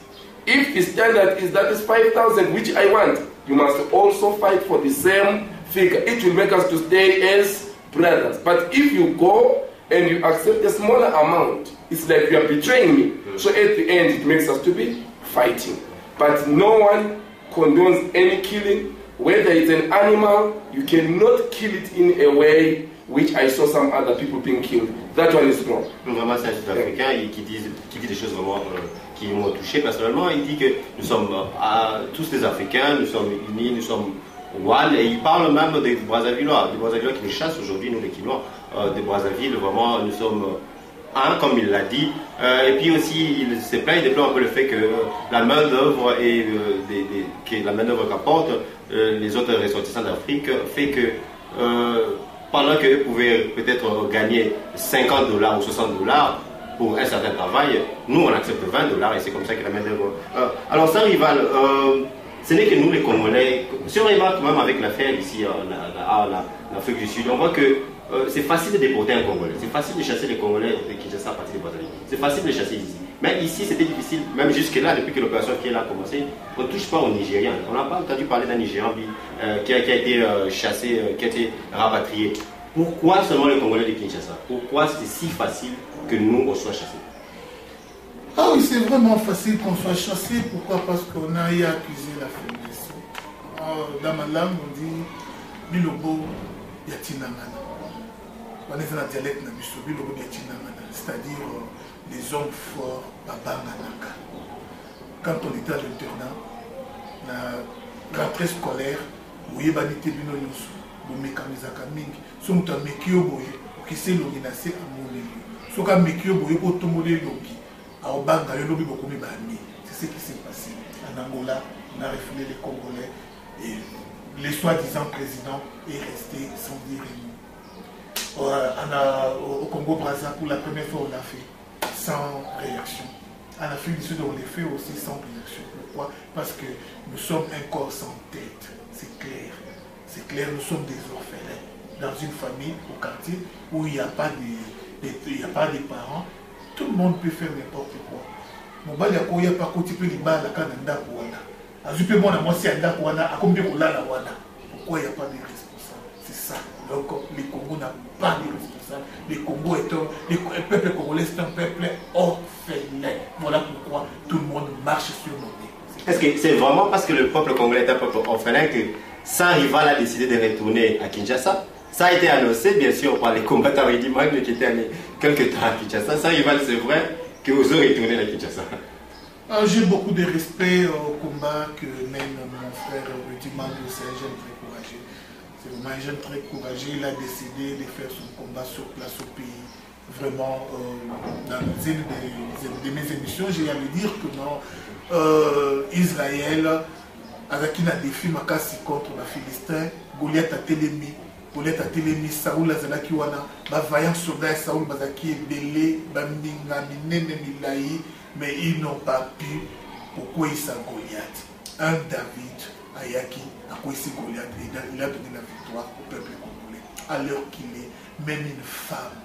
I: If the standard is that is 5,000, which I want, you must also fight for the same figure. It will make us to stay as brothers. But if you go and you accept a smaller amount, it's like you are betraying me. So at the end, it makes us to be fighting. But no one condones any killing. Whether it's an animal, you cannot kill it in a way which I saw some other people being killed. That one is wrong.
H: Vraiment, c'est un Sud-Africain qui dit des choses vraiment qui m'ont touché personnellement. Il dit que nous sommes tous des Africains, nous sommes unis, nous sommes one. Et il parle même des Brazzavillois qui nous chassent aujourd'hui, nous les Quinois, des Brazzaville. Vraiment, nous sommes un, comme il l'a dit. Et puis aussi, il se plaint, il déplore un peu le fait que la main-d'œuvre qu'apportent les autres ressortissants d'Afrique fait que pendant qu'eux pouvaient peut-être gagner 50 $ ou 60 $ pour un certain travail, nous on accepte 20 $ et c'est comme ça que la main-d'œuvre. Alors ça, Rival, ce n'est que nous les Congolais, si on regarde quand même avec l'affaire ici en Afrique du Sud, on voit que c'est facile de déporter un Congolais, c'est facile de chasser les Congolais qui chassent à partir des Brazzaville, c'est facile de chasser ici. Mais ici c'était difficile, même jusque-là, depuis que l'opération qui est là a commencé, on ne touche pas aux Nigériens. On n'a pas entendu parler d'un Nigérian qui a été chassé, qui a été rapatrié. Pourquoi seulement les Congolais de Kinshasa? Pourquoi c'est si facile que nous on soit chassés?
K: Ah oui, c'est vraiment facile qu'on soit chassé. Pourquoi? Parce qu'on a eu à accuser la faiblesse. Dans ma langue, on dit Bilobo Yatinamana. On est dans la dialecte Nabiso, Bilobo Yatinamana. C'est-à-dire les hommes forts, Babanganaka. Quand on était à l'internat, la rentrée scolaire, vous voyez, Banité Bino Yosu, vous mécanisez Mingi, si vous avez Mekio Boye, qui s'est l'organisé à mon lieu. Si vous avez Mekio Boye, vous avez Tomolé Yogi, à Obanga, Yobi Bokomi Bami. C'est ce qui s'est passé. En Angola, on a refoulé les Congolais et les soi-disant présidents est resté sans dire un mot. Au Congo-Brazza, pour la première fois, on l'a fait sans réaction. En Afrique du Sud, on les fait aussi sans réaction. Pourquoi? Parce que nous sommes un corps sans tête. C'est clair. C'est clair, nous sommes des orphelins. Dans une famille, au quartier, où il n'y a pas de parents, tout le monde peut faire n'importe quoi. Mon bal y a pas côté peu liba la cananda pour wana. Azupe mon moi si anda pour wana, a combien pour la wana. Pourquoi il n'y a pas de responsables? C'est ça. Donc les Congos n'ont pas de responsables. Les Congos le peuple congolais c'est un peuple orphelin. Voilà pourquoi tout le monde marche sur nos nez.
H: Est-ce que c'est vraiment parce que le peuple congolais est un peuple orphelin que Sans Rival a décidé de retourner à Kinshasa? Ça a été annoncé bien sûr par les combattants Magne qui étaient allés quelques temps à Kinshasa. Sans Rival, c'est vrai que vous aurez retourné à Kinshasa.
K: J'ai beaucoup de respect au combat que mène mon frère Rudy Mando. C'est un jeune très courageux. C'est vraiment un jeune très courageux. Il a décidé de faire son combat sur place au pays. Vraiment, dans une de mes émissions, j'ai à lui dire que non, Israël, avec un défi Makassi contre les Philistins, Goliath a télémi. Goliath a télémi, Saoul Azalaki wana, vaillant soldat Saoul Bazaki Belé, Bamninga, Minene Milaï, mais ils n'ont pas pu. Pourquoi ils sont Goliath? Un David, Ayaki, à quoi c'est Goliath? Il a donné la victoire au peuple congolais. À l'heure qu'il est, même une femme,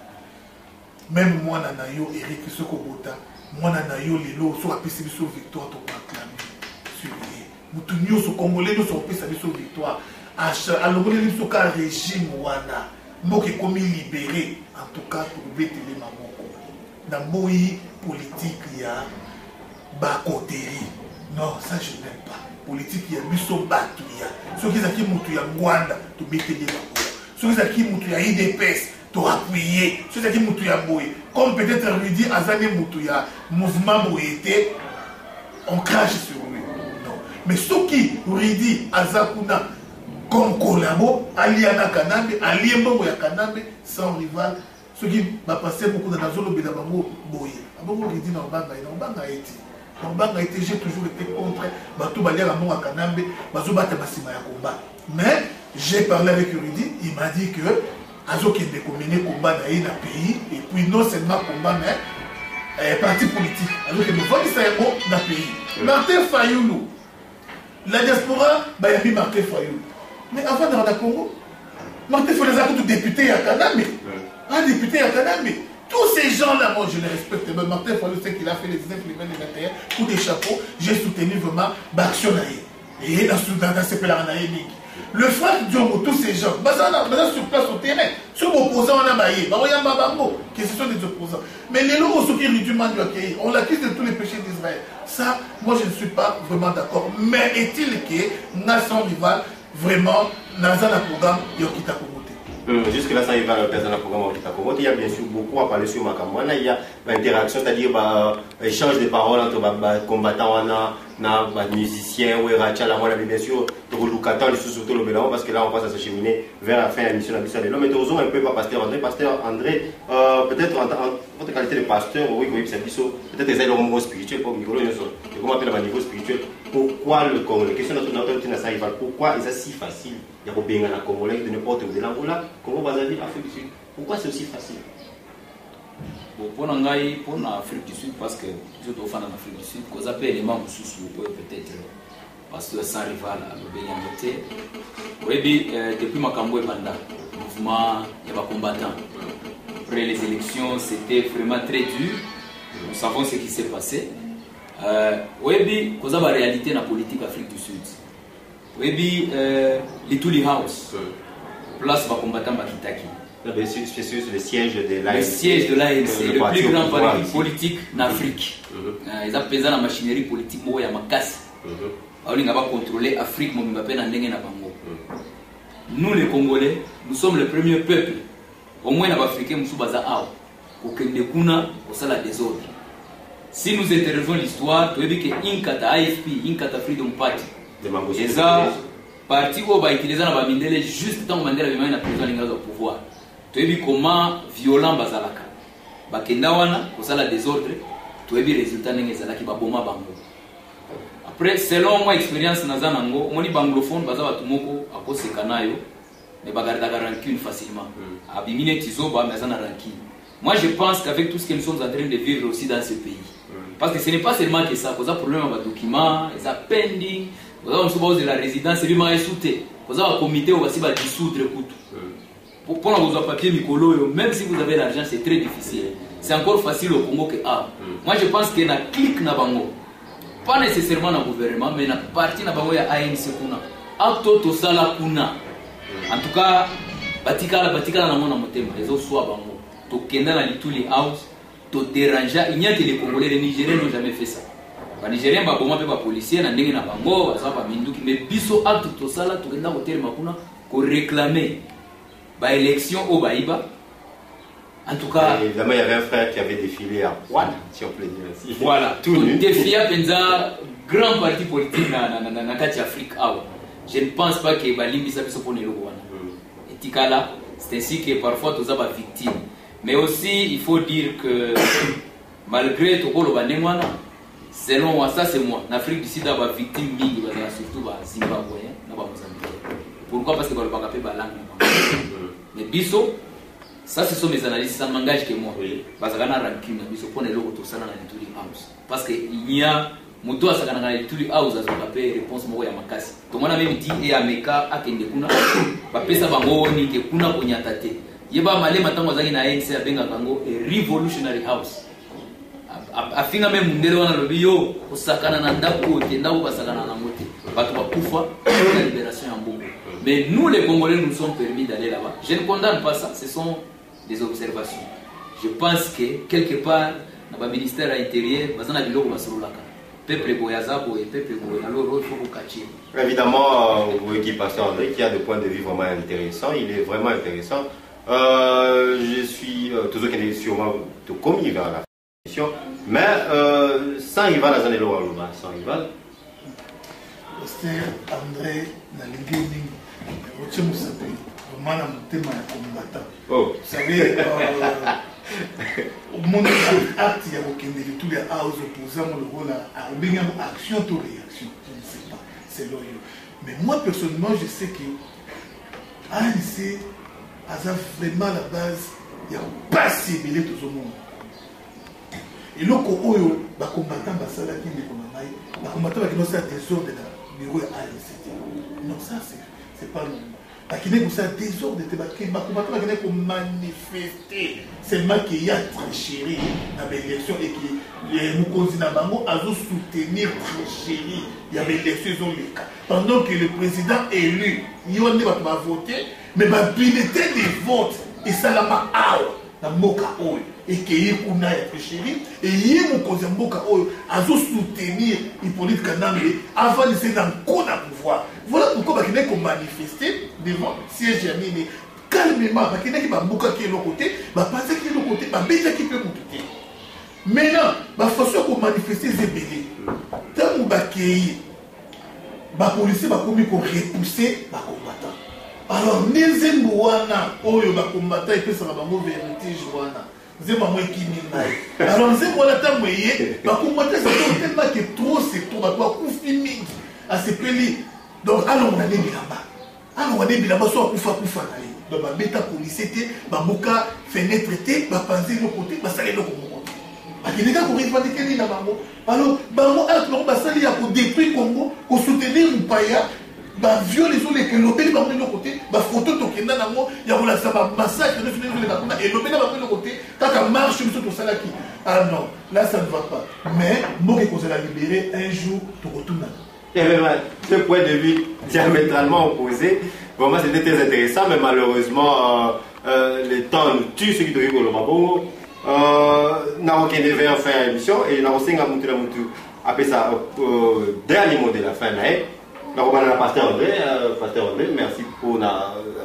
K: même moi, Nanayo, Eric Sokobota, moi, Nanayo, Lilo, sur la piste de victoire, tu peux acclamer sur lui. Nous sommes Congolais, nous sommes piste de victoire. À l'origine, nous sommes un régime, Wana, moi qui est comme libéré, en tout cas, pour bêter les mamans. Dans le pays politique, il y a Bakotéri. Non, ça je n'aime pas. Politique, il y a Bisso Batouya. Ceux qui ont Moutou, Gwanda, tu bêtes les mamans. Ceux qui ont Moutou, IDPS, tu appuyer. Ceux qui ont Moutou, Boy. Comme peut-être Rudy Azane Moutou, mouvement Moïté, on crache sur lui. Non. Mais ceux qui Rudy Azakuna, comme collabo, Aliana Kanambe, Aliembo Kanambe, sans rival, ceux qui va passer beaucoup dans la zone de Bango Boye. Abongo Rudy Nambanga été, j'ai toujours été contre Batou Balia Ramon Kanambe, Bazo Bata Basima Yakomba. Mais j'ai parlé avec Rudy, il m'a dit que Azo qui est combiné combat dans le pays, et puis non seulement combat, mais parti politique. Azo qui est venu faire dans le pays. Martin Fayoulou, la diaspora, il y a mis Martin Fayoulou. Mais avant de rentrer au Congo, Martin Fayoulou a tout député à Kanambe. Un député à Kanambe. Tous ces gens-là, moi je les respecte. Mais Martin Fayoulou sait qu'il a fait les 19, les 20, les 21, coup des chapeaux. J'ai soutenu vraiment Baction Naye. Et dans ce pays-là, le frère Diongo, tous ces gens, sur place au terrain, sur l'opposant, on a baillé, que ce sont des opposants. Mais les lots qui on l'accuse de tous les péchés d'Israël. Ça, moi je ne suis pas vraiment d'accord. Mais est-il que Nation Rival, vraiment, dans un programme, Yokita Komote.
H: Jusque-là, ça y va le personnel programme il y a bien sûr beaucoup à parler sur Makamwana. Il y a l'interaction, c'est-à-dire échange de paroles entre combattants, musiciens, ou bien sûr, surtout le Bélan, parce que là, on passe à s'acheminer vers la fin de la mission de mais toujours un peu par Pasteur André. Pasteur André, peut-être en votre qualité de pasteur, oui, peut-être des éléments niveau spirituel, comme comment appelle le niveau spirituel. Pourquoi le Congo? La question de notre rival, pourquoi est-ce si facile? Il y a bien un Congolais de n'importe où de l'Angola, Congo Brazzaville, Afrique du Sud. Pourquoi c'est aussi facile?
J: Bon, pour l'Afrique du Sud, parce que je dois faire en Afrique du Sud, qu'on appelle les membres sous peut-être parce que sans rival à l'Obéliamoté. Oui, depuis Makambo et Banda, le mouvement, il y a des combattants. Après les élections, c'était vraiment très dur. Nous savons ce qui s'est passé. Oui, qu'on a la réalité dans la politique Afrique du Sud. Oui, les Tuli House, place des combattants Bakitaki.
H: C'est le siège de l'ANC.
J: Le siège de l'ANC, le plus grand parti politique en Afrique. Ils ont pesé la machinerie politique, il y a ma casse. Ils ont contrôlé l'Afrique, nous les Congolais, nous sommes le premier peuple. Au moins les Africains, nous sommes au Kendekuna, au Sala des autres. Si nous intéressons l'histoire, tu veux dire que Inkata AFP, Inkata Freedom Party, les partis où ils utilisent la Mindele juste tant que Mandela a la prison au pouvoir. Tu veux dire comment violent Bazalaka. Bakendawana, au Sala des autres, tu veux dire les résultats n'est qui va bomber Bango. Après, selon mon expérience dans Zanango, on est banglophone, baza batumoko à cause de Kanayo, mais bagarda rancune facilement. Abimine Tizoba, mais zana rancune. Moi, je pense qu'avec tout ce que nous sommes en train de vivre aussi dans ce pays, parce que ce n'est pas seulement que ça, cause problème avec les documents, les pending, cause de la résidence, c'est lui sauté, cause un comité où va dissoudre pour avoir un papier Mikolo, même si vous avez l'argent, c'est très difficile. C'est encore facile au Congo que moi, je pense qu'il y a un clic dans Bango. Pas nécessairement dans le gouvernement, mais dans la partie de l'ANC kuna. Acto to sala kuna. En tout cas, batikala na mona motema, les autres soit bango. To kenda na lituli house, to déranger. Il n'y a que les Congolais, les Nigériens n'ont jamais fait ça. Les Nigériens ba boma pe ba policier na ndenge na bango, ba ba minduki, mais biso acto to sala to kenda hotel makuna ko réclamer ba élection au Baïba. En tout cas,
H: évidemment, il y avait un frère qui avait défilé à Poil, si on peut dire ainsi.
J: Voilà, tout défier un grand parti politique dans l'Afrique. Je ne pense pas que Balimbi soit pour le Et Tikala, c'est ainsi que parfois tous les victimes. Mais aussi, il faut dire que malgré tout le monde, selon moi, ça c'est moi, en Afrique du Sud, il y a des victimes, surtout les Zimbabwéens, les Mozambicains. Pourquoi? Parce que le Bagapé est langue. Mais Bisso, ça, ce sont mes analyses, ça ne m'engage que moi. Parce que parce qu'il y a moto à sakana na lituli house à zapé réponse mo ya makasi. To mona même dit et ameka akende kuna ba pesa bango ni ke kuna konyata te. Yeba male matango zangi na ANC abenga kango a revolutionary house. Afinga même mundele wana lobi yo osakana na ndako te ndako basakana na mote. Bato ba kufa la libération en Bongo. Mais nous les Congolais nous sommes permis d'aller là-bas. Je ne condamne pas ça, ce sont des observations. Je pense que quelque part dans le ministère intérieur, peuple Boyazabo et peuple Boyalo, il faut vous cacher.
H: Évidemment, vous voyez Pasteur André qui a des points de vue vraiment intéressants. Il est vraiment intéressant. Je suis toujours qui est sûrement de commis vers la question, mais sans rival à Zanelo Aloma, sans rival.
K: Pasteur André dans les gaming, vous savez, mon acte, il y a tous les houses opposants, le rôle à action ou réaction, je ne sais pas, c'est loyal. Mais moi personnellement, je sais que ANC a vraiment la base, il y a pas si belé tout le monde. Et là, quand les combattants les combattants qui ont ça désordre de la bureau de ANC. Non, ça c'est pas normal. Qui n'est pas désordre de combattre, qui manifester seulement qu'il y a tricherie dans l'élection et que les Mukonzi Nabango a soutenir tricherie. Il y a l'élection, ils ont le cas. Pendant que le président élu, il va voter, mais le bulletin des votes, et ça l'a pas dans Moka Oyo. Et qu'il y ait une tricherie, et il y ait Mukonzi Moka Oyo a soutenir Hippolyte Kanambe avant de se dans le coup de pouvoir. Voilà pourquoi il n'y a qu'à manifester devant siège Yamini calmement, parce qu'il y a qui va bouquer l'autre côté, va passer qui l'autre côté, va bêter qui peut monter. Maintenant, la façon pour manifester c'est belé. Tant que les policiers vont repousser les combattants. Alors, les combattants ils peuvent se faire vertige. Alors, les combattants tellement que trop c'est trop, à se péler. Donc, alors on a des là-bas. Alors on a des là-bas, soit koufa donc, les policiers, les fenêtres, les penser de côté, les salés de côté. Alors, il y a pour détruire le Congo, pour soutenir le Paya, violer les autres, les lobés, de côté, photo, il y a un massacre, et lobés de côté, quand on marche sur le salaki. Ah non, là ça ne va pas. Mais, moi, je vais la libérer un jour, tu retournes.
H: Deux points de vue diamétralement opposés. Vraiment, c'était très intéressant, mais malheureusement, le temps nous tue ce qui doit être le Mabongo. Nous avons fait l'émission et nous avons après ça, dernier mot de la fin. Nous avons la pasteur André, merci pour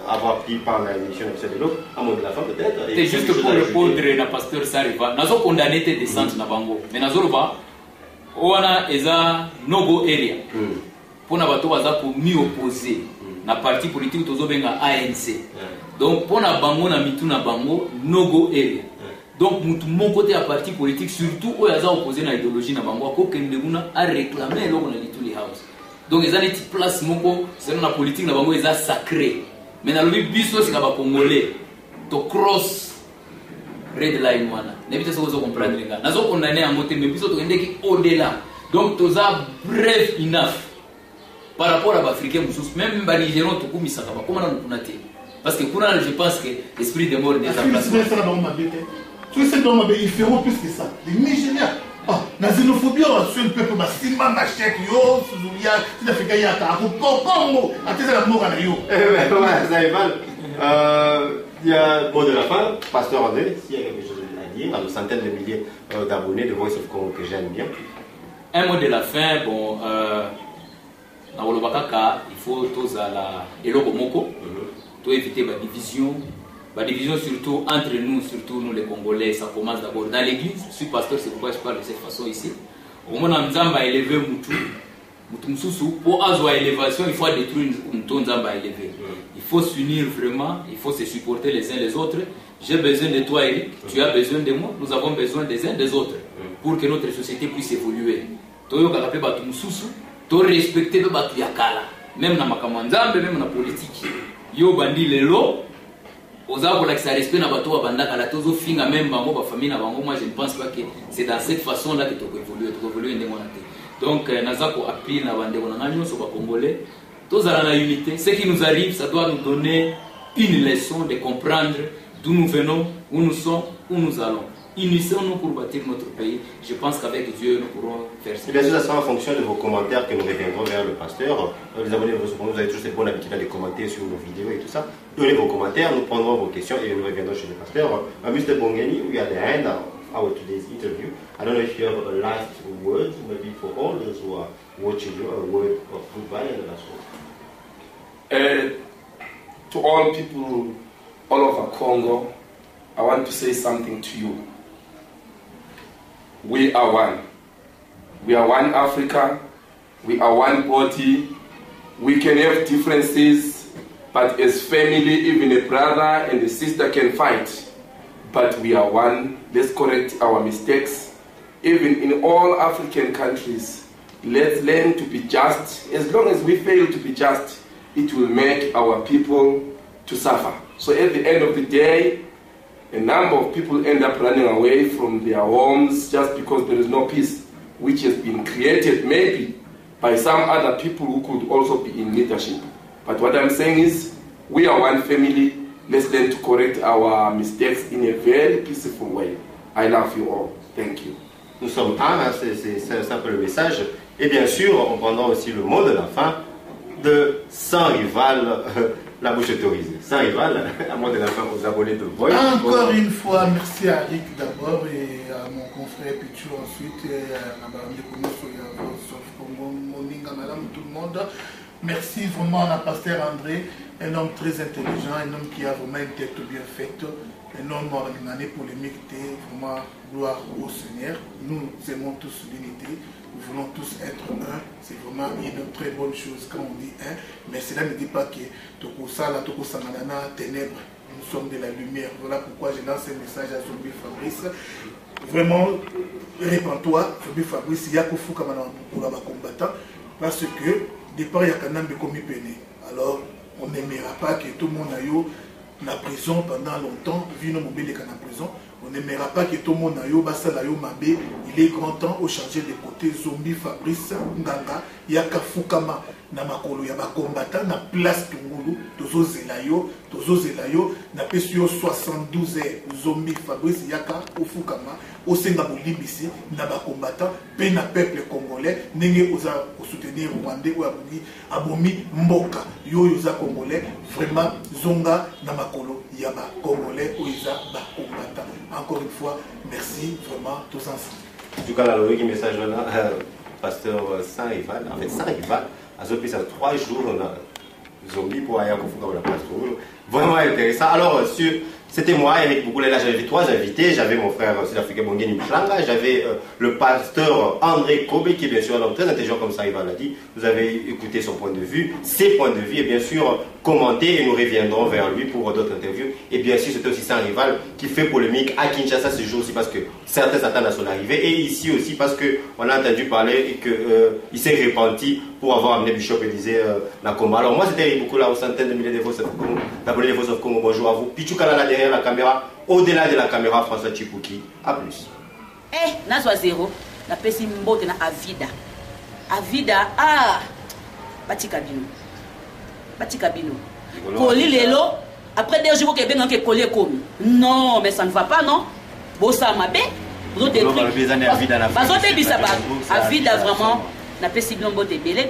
H: avoir pris part à l'émission de l'autre. Un mot de la fin peut-être.
J: C'est juste pour répondre à pasteur Sariva. Nous avons condamné tes descentes dans Bango. Mais nous avons no-go area. Pour nous avons mis opposé na parti politique tozo benga ANC. Donc pour na bango na mitu na bango no-go area. Donc mon côté à parti politique surtout où yaza opposé na idéologie na bango ko kende muna a réclamer loko na lituli house. Donc ils ont une place moko c'est na politique na bango eza sacré. Mais na lobi biso c'est ba congolais to cross red line wana. N'evite ça vous comprendre les gars. Nazo condamner à monter mais biso to kende ki au-delà. Donc toza bref enough. Par rapport à l'Africain, même les Nigériens, comment on a été. Parce que je pense que l'esprit de mort est déjà placé.
K: Ils feront plus que ça. Les Nigériens, la xénophobie, sur le peuple, il
H: y a le mot de la fin, pasteur André, s'il y a quelque chose à dire, à nos centaines de milliers d'abonnés de Voice of Congo que j'aime bien.
J: Un mot de la fin, bon. Il faut tous à la eloko moko pour éviter la division surtout entre nous, surtout nous les Congolais. Ça commence d'abord dans l'église. Je suis pasteur, c'est pourquoi je parle de cette façon ici. Au moment où Nzamba a élevé Moutou, pour avoir élévation, il faut détruire Moutou Nzamba élevé. Il faut s'unir vraiment, il faut se supporter les uns les autres. J'ai besoin de toi, Eric, tu as besoin de moi, nous avons besoin des uns des autres pour que notre société puisse évoluer. Toyo Kakape Batu Moussou. To respecter le batu yakala même na makamanzambe même na politique yo bandi lelo oza ko lakisa respect na batu banda kala tozo finga même bango ba famille na bango. Moi je ne pense pas que c'est dans cette façon là que tu peux évoluer ndemo na te. Donc nazako appeler na bande na nganyo so ba congolais tozala na unité. Ce qui nous arrive ça doit nous donner une leçon de comprendre d'où nous venons, où nous sommes, où nous allons. Unissons-nous pour bâtir notre pays. Je pense qu'avec Dieu, nous pourrons faire ça.
H: Et bien sûr, ça sera en fonction de vos commentaires que nous reviendrons vers le pasteur. Les abonnés de Voice of Congo, vous avez toujours cette bonne habitude de commenter sur nos vidéos et tout ça. Donnez vos commentaires, nous prendrons vos questions et nous reviendrons chez le pasteur. Mr. Bongani, we are at the end of our today's interview. I don't know if you have a last word, maybe for all those who are watching you, a word of goodbye and a last word.
I: To all people all over Congo, I want to say something to you. We are one. We are one Africa. We are one body. We can have differences, but as family, even a brother and a sister can fight. But we are one. Let's correct our mistakes. Even in all African countries, let's learn to be just. As long as we fail to be just, it will make our people to suffer. So at the end of the day, a number of people end up running away from their homes just because there is no peace, which has been created maybe by some other people who could also be in leadership. But what I'm saying is, we are one family. Let's learn to correct our mistakes in a very peaceful way. I love you all. Thank you.
H: Nous sommes un, c'est simple le message. Et bien sûr, on prendra aussi le mot de la fin de sans rival. La bouche autorisée. Sans rival, à moi de la fin aux abonnés de Voice.
K: Encore une fois, merci à Rick d'abord et à mon confrère Pichu ensuite, et à Madame Moninga, Madame tout le monde. Merci vraiment à la pasteur André un homme très intelligent, un homme qui a vraiment une tête bien faite, un homme organisé polémique, vraiment gloire au Seigneur. Nous aimons tous l'unité, nous voulons tous être un. C'est vraiment une très bonne chose quand on dit un, mais cela ne dit pas que Tokosala, Tokosanganana, ténèbres. Nous sommes de la lumière. Voilà pourquoi je lance un message à Zombi Fabrice. Vraiment, répands-toi, Zombi Fabrice, il y a Kofu Kamana pour la combattant, parce que départ, il y a quand même commis péné. Alors, on n'aimera pas que tout le monde aille en prison pendant longtemps, vu nos mobiles en prison. On n'aimera pas que tout le monde aille au Mabé. Il est grand temps au changer de côté. Zombi Fabrice, Nganga, Yaka Fukama, Namakolo, Yaba combattant, na place Tungulu, Tozo Zelayo, na pesio 72 heures. Zombi Fabrice, Yaka Fukama, au Senga Bolibisi, Naba combattant, pe na peuple congolais, Nenge Oza soutenir Rwandais ou Abomi Mboka, Yo Yoza congolais, vraiment Zonga, Namakolo, Yaba congolais, Oiza, ba combattant. Encore une fois, merci vraiment tous ensemble.
H: En tout cas, la logique message là, pasteur sans rival, en fait sans rival, à ce plus à 3 jours, on a zombie pour aller à Kofuka la place. Vraiment intéressant. Alors, c'était moi, avec beaucoup là, j'avais 3 invités. J'avais mon frère sud-africain Bongeni Mchlanga, j'avais le pasteur André Kobe, qui est bien sûr un homme très intelligent, comme ça, Rival l'a dit. Vous avez écouté son point de vue, ses points de vue, et bien sûr, commenté, et nous reviendrons vers lui pour d'autres interviews. Et bien sûr, c'était aussi un rival qui fait polémique à Kinshasa ce jour aussi, parce que certains s'attendent à son arrivée, et ici aussi, parce qu'on a entendu parler et qu'il s'est repenti pour avoir amené Bishop Élysée dans le combat. Alors, moi, c'était beaucoup là, aux centaines de milliers de Voice of Congo, d'abonnés de Voice of Congo. Bonjour à vous. Pichu Kalala derrière la caméra, au-delà de la caméra, François Chipouki. A plus.
L: Eh, Nazwa Zéro, la pesi mbote na Avida. Avida, Batikabino. Batikabino. Koli lelo, après 2 jours, il y a un collier comme. Non, mais ça ne va pas, non? Bossa Mabé, vous avez des trucs. Avida vraiment, la pesi mbote belé.